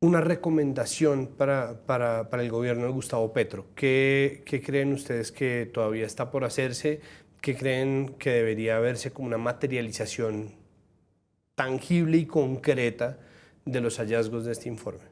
una recomendación para el gobierno de Gustavo Petro. ¿Qué creen ustedes que todavía está por hacerse? ¿Qué creen que debería verse como una materialización tangible y concreta de los hallazgos de este informe?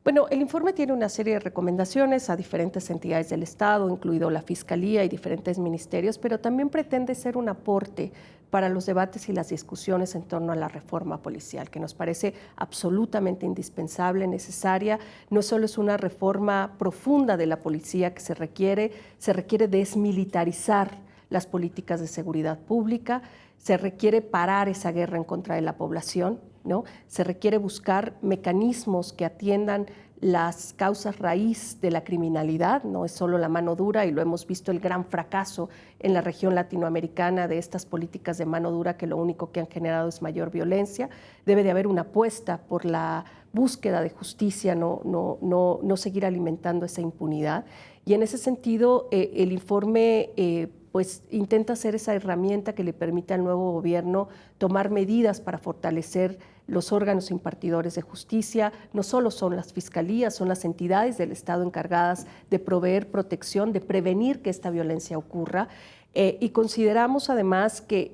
Bueno, el informe tiene una serie de recomendaciones a diferentes entidades del Estado, incluido la Fiscalía y diferentes ministerios, pero también pretende ser un aporte para los debates y las discusiones en torno a la reforma policial, que nos parece absolutamente indispensable, necesaria. No solo es una reforma profunda de la policía que se requiere desmilitarizar las políticas de seguridad pública, se requiere parar esa guerra en contra de la población, ¿no? Se requiere buscar mecanismos que atiendan las causas raíz de la criminalidad, no es solo la mano dura, y lo hemos visto el gran fracaso en la región latinoamericana de estas políticas de mano dura que lo único que han generado es mayor violencia. Debe de haber una apuesta por la búsqueda de justicia, no seguir alimentando esa impunidad. Y en ese sentido, el informe pues intenta ser esa herramienta que le permite al nuevo gobierno tomar medidas para fortalecer los órganos impartidores de justicia. No solo son las fiscalías, son las entidades del Estado encargadas de proveer protección, de prevenir que esta violencia ocurra. Y consideramos además que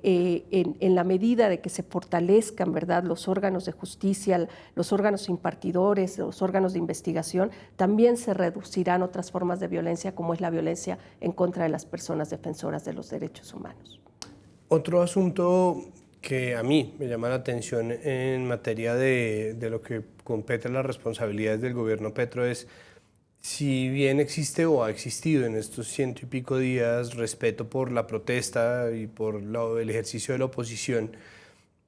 en la medida de que se fortalezcan, ¿verdad?, los órganos de justicia, los órganos impartidores, los órganos de investigación, también se reducirán otras formas de violencia, como es la violencia en contra de las personas defensoras de los derechos humanos. Otro asunto que a mí me llama la atención en materia de lo que compete a las responsabilidades del gobierno Petro es, si bien existe o ha existido en estos 100 y pico días respeto por la protesta y por el ejercicio de la oposición,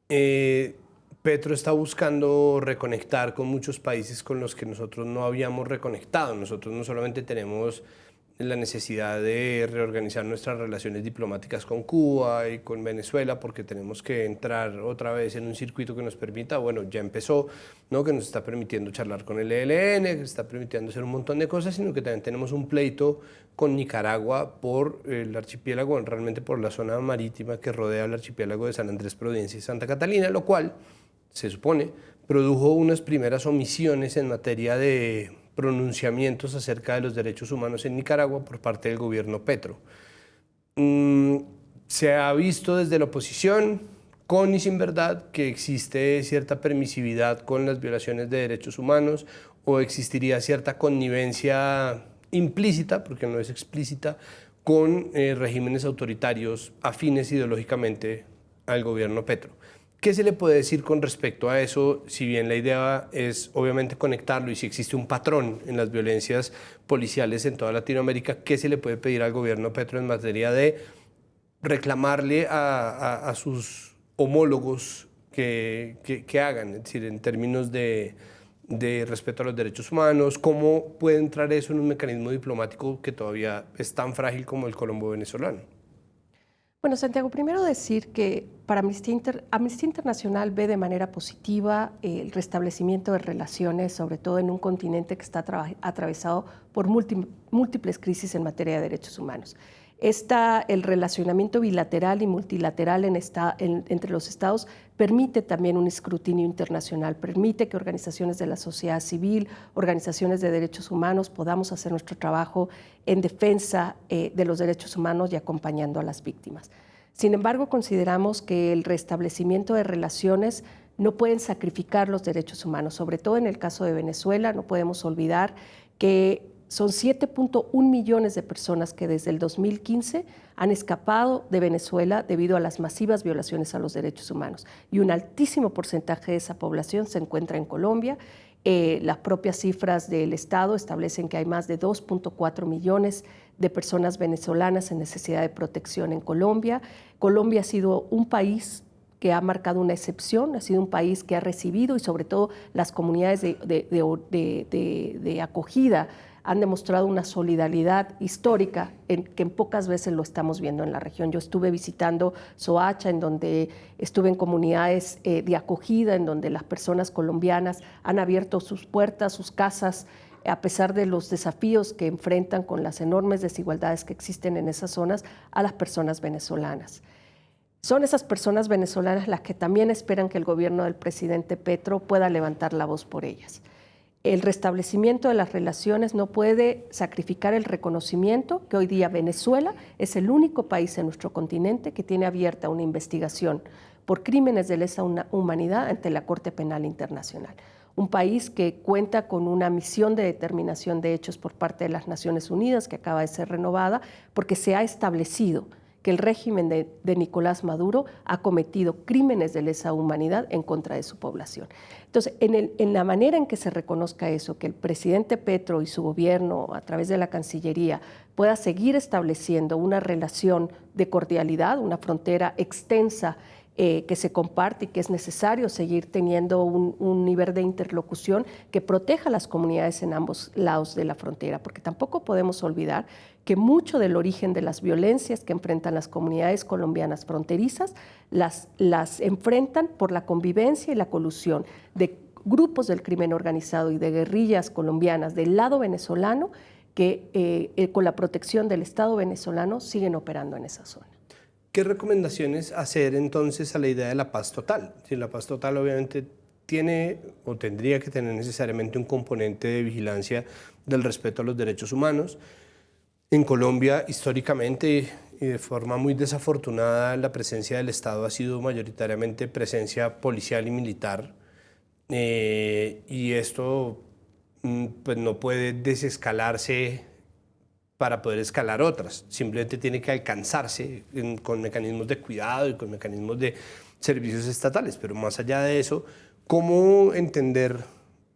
Petro está buscando reconectar con muchos países con los que nosotros no habíamos reconectado. Nosotros no solamente tenemos la necesidad de reorganizar nuestras relaciones diplomáticas con Cuba y con Venezuela, porque tenemos que entrar otra vez en un circuito que nos permita, bueno, ya empezó, ¿no?, que nos está permitiendo charlar con el ELN, que nos está permitiendo hacer un montón de cosas, sino que también tenemos un pleito con Nicaragua por el archipiélago, realmente por la zona marítima que rodea el archipiélago de San Andrés, Providencia y Santa Catalina, lo cual, se supone, produjo unas primeras omisiones en materia de pronunciamientos acerca de los derechos humanos en Nicaragua por parte del gobierno Petro. Se ha visto desde la oposición, con y sin verdad, que existe cierta permisividad con las violaciones de derechos humanos, o existiría cierta connivencia implícita, porque no es explícita, con regímenes autoritarios afines ideológicamente al gobierno Petro. ¿Qué se le puede decir con respecto a eso? Si bien la idea es obviamente conectarlo, y si existe un patrón en las violencias policiales en toda Latinoamérica, ¿qué se le puede pedir al gobierno Petro en materia de reclamarle a sus homólogos que hagan? Es decir, en términos de respeto a los derechos humanos, ¿cómo puede entrar eso en un mecanismo diplomático que todavía es tan frágil como el colombo venezolano? Bueno, Santiago, primero decir que para Amnistía Internacional ve de manera positiva el restablecimiento de relaciones, sobre todo en un continente que está atravesado por múltiples crisis en materia de derechos humanos. El relacionamiento bilateral y multilateral entre los estados permite también un escrutinio internacional, permite que organizaciones de la sociedad civil, organizaciones de derechos humanos podamos hacer nuestro trabajo en defensa de los derechos humanos y acompañando a las víctimas. Sin embargo, consideramos que el restablecimiento de relaciones no pueden sacrificar los derechos humanos, sobre todo en el caso de Venezuela. No podemos olvidar que son 7.1 millones de personas que desde el 2015 han escapado de Venezuela debido a las masivas violaciones a los derechos humanos, y un altísimo porcentaje de esa población se encuentra en Colombia. Las propias cifras del Estado establecen que hay más de 2.4 millones de personas venezolanas en necesidad de protección en Colombia. Colombia ha sido un país que ha marcado una excepción, ha sido un país que ha recibido, y sobre todo las comunidades de acogida han demostrado una solidaridad histórica que en pocas veces lo estamos viendo en la región. Yo estuve visitando Soacha, en donde estuve en comunidades de acogida, en donde las personas colombianas han abierto sus puertas, sus casas, a pesar de los desafíos que enfrentan con las enormes desigualdades que existen en esas zonas, a las personas venezolanas. Son esas personas venezolanas las que también esperan que el gobierno del presidente Petro pueda levantar la voz por ellas. El restablecimiento de las relaciones no puede sacrificar el reconocimiento que hoy día Venezuela es el único país en nuestro continente que tiene abierta una investigación por crímenes de lesa humanidad ante la Corte Penal Internacional. Un país que cuenta con una misión de determinación de hechos por parte de las Naciones Unidas que acaba de ser renovada porque se ha establecido que el régimen de Nicolás Maduro ha cometido crímenes de lesa humanidad en contra de su población. Entonces, en la manera en que se reconozca eso, que el presidente Petro y su gobierno, a través de la Cancillería, pueda seguir estableciendo una relación de cordialidad, una frontera extensa que se comparte y que es necesario seguir teniendo un nivel de interlocución que proteja a las comunidades en ambos lados de la frontera, porque tampoco podemos olvidar que mucho del origen de las violencias que enfrentan las comunidades colombianas fronterizas las enfrentan por la convivencia y la colusión de grupos del crimen organizado y de guerrillas colombianas del lado venezolano que con la protección del Estado venezolano siguen operando en esa zona. ¿Qué recomendaciones hacer entonces a la idea de la paz total? Si la paz total obviamente tiene o tendría que tener necesariamente un componente de vigilancia del respeto a los derechos humanos. En Colombia, históricamente y de forma muy desafortunada, la presencia del Estado ha sido mayoritariamente presencia policial y militar. Y esto pues, no puede desescalarse para poder escalar otras. Simplemente tiene que alcanzarse con mecanismos de cuidado y con mecanismos de servicios estatales. Pero más allá de eso, ¿cómo entender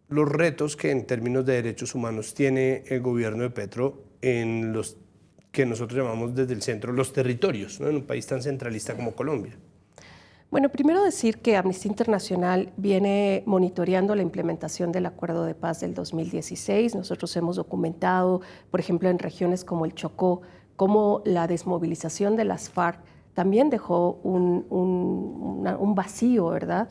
los retos que en términos de derechos humanos tiene el gobierno de Petro en los que nosotros llamamos desde el centro los territorios, ¿no? En un país tan centralista como Colombia? Bueno, primero decir que Amnistía Internacional viene monitoreando la implementación del Acuerdo de Paz del 2016. Nosotros hemos documentado, por ejemplo, en regiones como el Chocó, cómo la desmovilización de las FARC también dejó un vacío, ¿verdad?,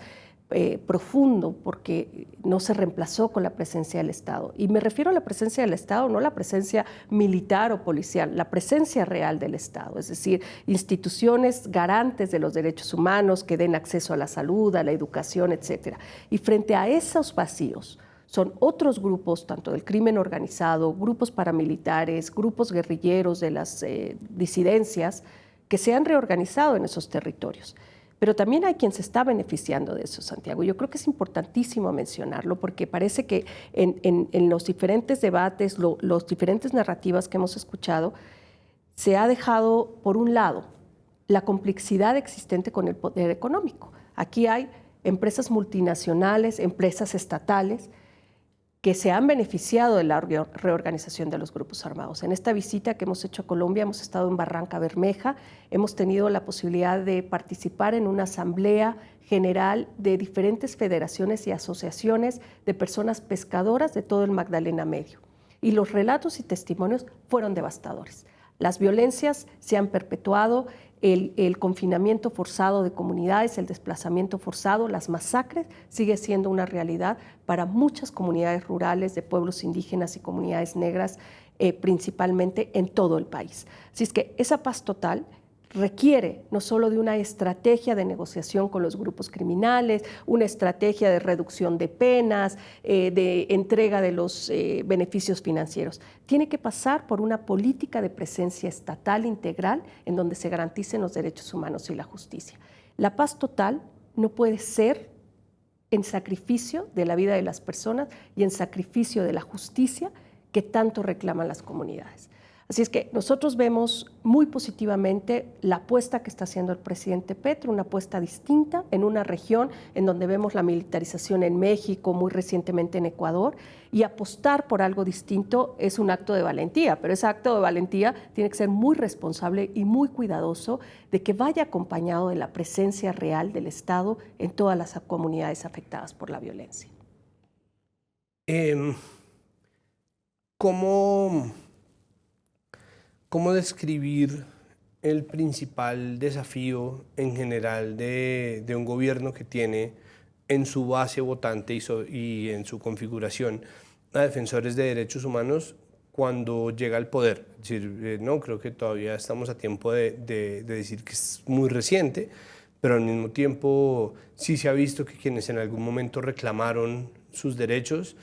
profundo, porque no se reemplazó con la presencia del Estado. Y me refiero a la presencia del Estado, no la presencia militar o policial, la presencia real del Estado, es decir, instituciones garantes de los derechos humanos que den acceso a la salud, a la educación, etc. Y frente a esos vacíos, son otros grupos, tanto del crimen organizado, grupos paramilitares, grupos guerrilleros de las disidencias, que se han reorganizado en esos territorios. Pero también hay quien se está beneficiando de eso, Santiago. Yo creo que es importantísimo mencionarlo porque parece que en los diferentes debates, los diferentes narrativas que hemos escuchado, se ha dejado por un lado la complejidad existente con el poder económico. Aquí hay empresas multinacionales, empresas estatales, que se han beneficiado de la reorganización de los grupos armados. En esta visita que hemos hecho a Colombia, hemos estado en Barranca Bermeja, hemos tenido la posibilidad de participar en una asamblea general de diferentes federaciones y asociaciones de personas pescadoras de todo el Magdalena Medio. Y los relatos y testimonios fueron devastadores. Las violencias se han perpetuado, el confinamiento forzado de comunidades, el desplazamiento forzado, las masacres, sigue siendo una realidad para muchas comunidades rurales de pueblos indígenas y comunidades negras, principalmente en todo el país. Así es que esa paz total requiere no solo de una estrategia de negociación con los grupos criminales, una estrategia de reducción de penas, de entrega de los beneficios financieros. Tiene que pasar por una política de presencia estatal integral en donde se garanticen los derechos humanos y la justicia. La paz total no puede ser en sacrificio de la vida de las personas y en sacrificio de la justicia que tanto reclaman las comunidades. Así es que nosotros vemos muy positivamente la apuesta que está haciendo el presidente Petro, una apuesta distinta en una región en donde vemos la militarización en México, muy recientemente en Ecuador, y apostar por algo distinto es un acto de valentía, pero ese acto de valentía tiene que ser muy responsable y muy cuidadoso de que vaya acompañado de la presencia real del Estado en todas las comunidades afectadas por la violencia. ¿Cómo describir el principal desafío en general de un gobierno que tiene en su base votante y en su configuración a defensores de derechos humanos cuando llega al poder? Es decir, no, creo que todavía estamos a tiempo de decir que es muy reciente, pero al mismo tiempo sí se ha visto que quienes en algún momento reclamaron sus derechos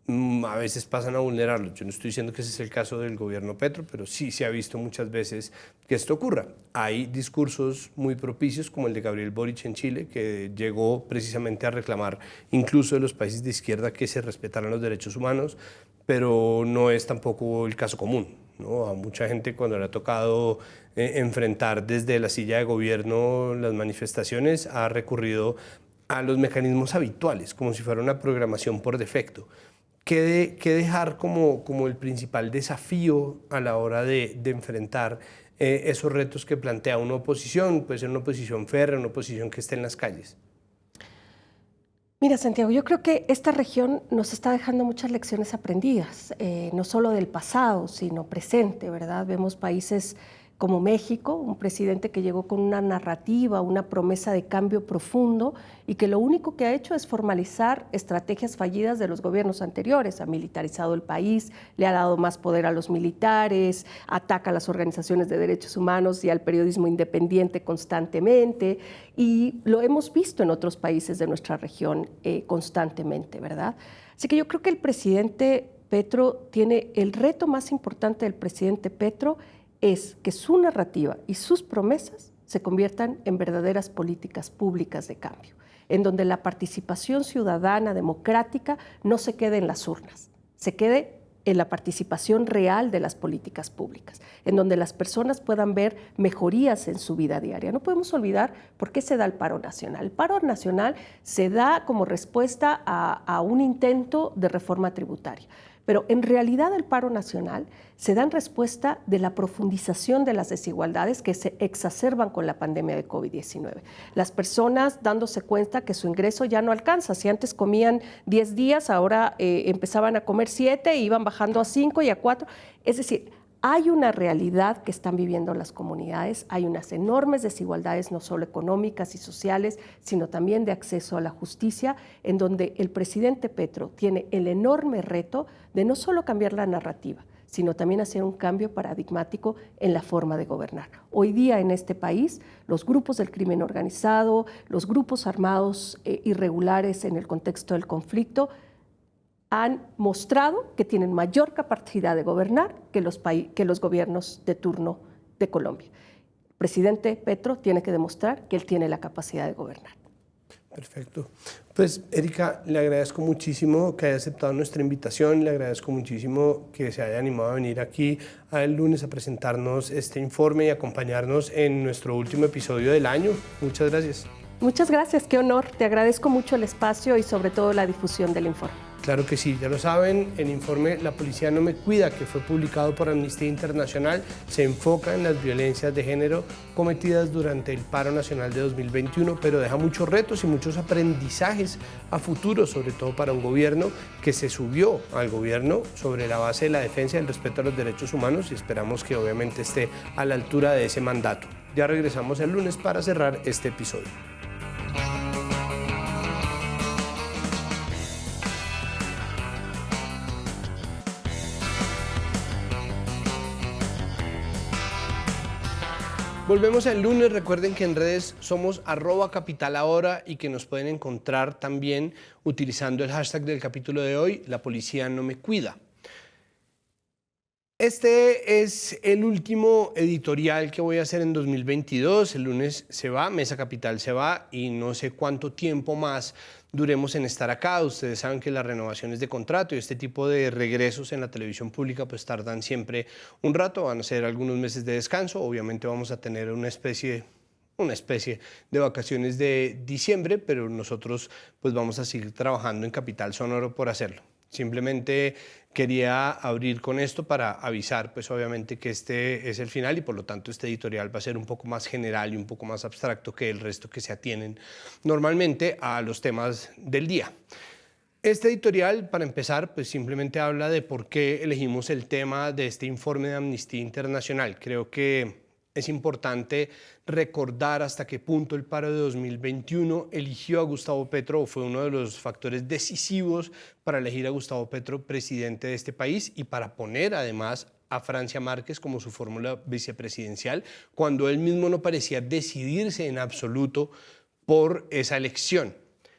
a veces pasan a vulnerarlos. Yo no estoy diciendo que ese es el caso del gobierno Petro, pero sí se ha visto muchas veces que esto ocurra. Hay discursos muy propicios, como el de Gabriel Boric en Chile, que llegó precisamente a reclamar incluso de los países de izquierda que se respetaran los derechos humanos, pero no es tampoco el caso común, ¿no? A mucha gente cuando le ha tocado enfrentar desde la silla de gobierno las manifestaciones ha recurrido a los mecanismos habituales, como si fuera una programación por defecto. ¿Qué dejar como el principal desafío a la hora de enfrentar esos retos que plantea una oposición? Puede ser una oposición férrea, una oposición que esté en las calles. Mira, Santiago, yo creo que esta región nos está dejando muchas lecciones aprendidas, no solo del pasado, sino presente, ¿verdad? Vemos países como México, un presidente que llegó con una narrativa, una promesa de cambio profundo y que lo único que ha hecho es formalizar estrategias fallidas de los gobiernos anteriores. Ha militarizado el país, le ha dado más poder a los militares, ataca a las organizaciones de derechos humanos y al periodismo independiente constantemente, y lo hemos visto en otros países de nuestra región constantemente, ¿verdad? Así que yo creo que el presidente Petro tiene el reto más importante del presidente Petro es que su narrativa y sus promesas se conviertan en verdaderas políticas públicas de cambio, en donde la participación ciudadana democrática no se quede en las urnas, se quede en la participación real de las políticas públicas, en donde las personas puedan ver mejorías en su vida diaria. No podemos olvidar por qué se da el paro nacional. El paro nacional se da como respuesta a un intento de reforma tributaria. Pero en realidad el paro nacional se da en respuesta de la profundización de las desigualdades que se exacerban con la pandemia de COVID-19. Las personas dándose cuenta que su ingreso ya no alcanza. Si antes comían 10 días, ahora empezaban a comer 7 e iban bajando a 5 y a 4. Es decir, hay una realidad que están viviendo las comunidades, hay unas enormes desigualdades no solo económicas y sociales, sino también de acceso a la justicia, en donde el presidente Petro tiene el enorme reto de no solo cambiar la narrativa, sino también hacer un cambio paradigmático en la forma de gobernar. Hoy día en este país, los grupos del crimen organizado, los grupos armados irregulares en el contexto del conflicto, han mostrado que tienen mayor capacidad de gobernar que los gobiernos de turno de Colombia. El presidente Petro tiene que demostrar que él tiene la capacidad de gobernar. Perfecto. Pues, Erika, le agradezco muchísimo que haya aceptado nuestra invitación, le agradezco muchísimo que se haya animado a venir aquí el lunes a presentarnos este informe y acompañarnos en nuestro último episodio del año. Muchas gracias. Muchas gracias, qué honor. Te agradezco mucho el espacio y sobre todo la difusión del informe. Claro que sí, ya lo saben, el informe La Policía No Me Cuida, que fue publicado por Amnistía Internacional, se enfoca en las violencias de género cometidas durante el paro nacional de 2021, pero deja muchos retos y muchos aprendizajes a futuro, sobre todo para un gobierno que se subió al gobierno sobre la base de la defensa y el respeto a los derechos humanos, y esperamos que obviamente esté a la altura de ese mandato. Ya regresamos el lunes para cerrar este episodio. Volvemos el lunes. Recuerden que en redes somos @capitalahora y que nos pueden encontrar también utilizando el hashtag del capítulo de hoy, La Policía No Me Cuida. Este es el último editorial que voy a hacer en 2022. El lunes se va, Mesa Capital se va y no sé cuánto tiempo más duremos en estar acá. Ustedes saben que las renovaciones de contrato y este tipo de regresos en la televisión pública pues tardan siempre un rato, van a ser algunos meses de descanso. Obviamente vamos a tener una especie de vacaciones de diciembre, pero nosotros pues vamos a seguir trabajando en Capital Sonoro por hacerlo. Simplemente quería abrir con esto para avisar, pues obviamente que este es el final y por lo tanto este editorial va a ser un poco más general y un poco más abstracto que el resto que se atienen normalmente a los temas del día. Este editorial, para empezar, pues simplemente habla de por qué elegimos el tema de este informe de Amnistía Internacional. Creo que es importante recordar hasta qué punto el paro de 2021 eligió a Gustavo Petro, o fue uno de los factores decisivos para elegir a Gustavo Petro presidente de este país y para poner además a Francia Márquez como su fórmula vicepresidencial, cuando él mismo no parecía decidirse en absoluto por esa elección.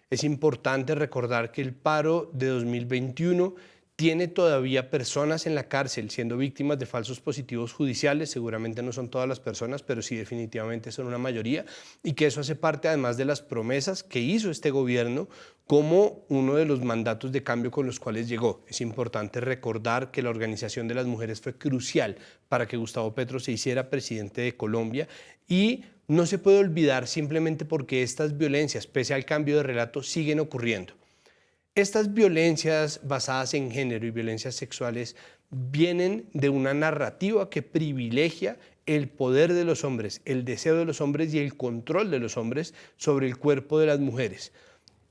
Es importante recordar que el paro de 2021 tiene todavía personas en la cárcel siendo víctimas de falsos positivos judiciales, seguramente no son todas las personas, pero sí definitivamente son una mayoría, y que eso hace parte además de las promesas que hizo este gobierno como uno de los mandatos de cambio con los cuales llegó. Es importante recordar que la Organización de las Mujeres fue crucial para que Gustavo Petro se hiciera presidente de Colombia, y no se puede olvidar simplemente porque estas violencias, pese al cambio de relato, siguen ocurriendo. Estas violencias basadas en género y violencias sexuales vienen de una narrativa que privilegia el poder de los hombres, el deseo de los hombres y el control de los hombres sobre el cuerpo de las mujeres.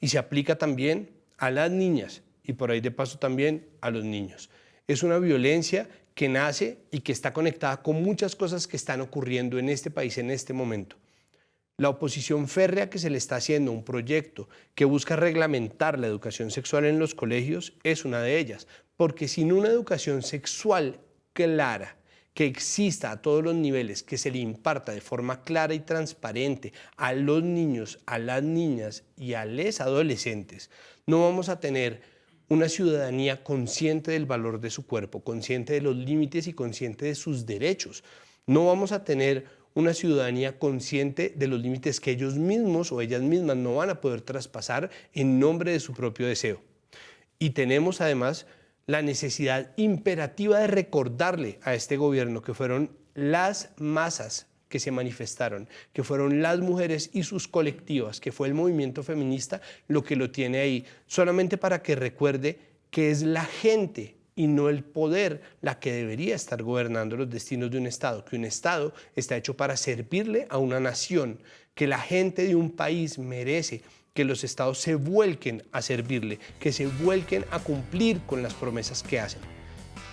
Y se aplica también a las niñas y por ahí de paso también a los niños. Es una violencia que nace y que está conectada con muchas cosas que están ocurriendo en este país en este momento. La oposición férrea que se le está haciendo a un proyecto que busca reglamentar la educación sexual en los colegios es una de ellas, porque sin una educación sexual clara, que exista a todos los niveles, que se le imparta de forma clara y transparente a los niños, a las niñas y a los adolescentes, no vamos a tener una ciudadanía consciente del valor de su cuerpo, consciente de los límites y consciente de sus derechos. No vamos a tener una ciudadanía consciente de los límites que ellos mismos o ellas mismas no van a poder traspasar en nombre de su propio deseo. Y tenemos además la necesidad imperativa de recordarle a este gobierno que fueron las masas que se manifestaron, que fueron las mujeres y sus colectivas, que fue el movimiento feminista lo que lo tiene ahí, solamente para que recuerde que es la gente y no el poder la que debería estar gobernando los destinos de un Estado, que un Estado está hecho para servirle a una nación, que la gente de un país merece que los Estados se vuelquen a servirle, que se vuelquen a cumplir con las promesas que hacen.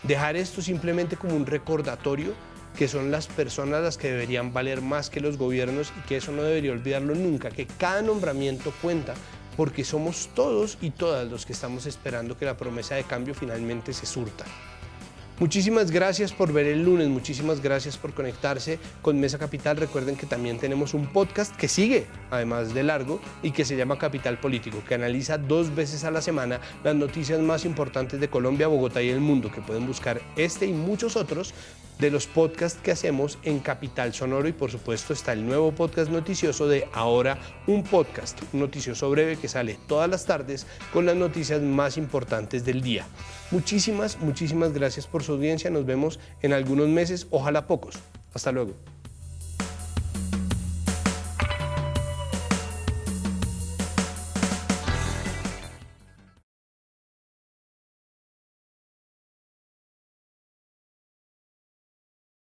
Dejar esto simplemente como un recordatorio que son las personas las que deberían valer más que los gobiernos y que eso no debería olvidarlo nunca, que cada nombramiento cuenta, porque somos todos y todas los que estamos esperando que la promesa de cambio finalmente se surta. Muchísimas gracias por ver el lunes, muchísimas gracias por conectarse con Mesa Capital. Recuerden que también tenemos un podcast que sigue, además de largo, y que se llama Capital Político, que analiza 2 veces a la semana las noticias más importantes de Colombia, Bogotá y el mundo, que pueden buscar este y muchos otros de los podcasts que hacemos en Capital Sonoro. Y por supuesto está el nuevo podcast noticioso de Ahora, un podcast, un noticioso breve que sale todas las tardes con las noticias más importantes del día. Muchísimas gracias por su audiencia. Nos vemos en algunos meses, ojalá pocos. Hasta luego.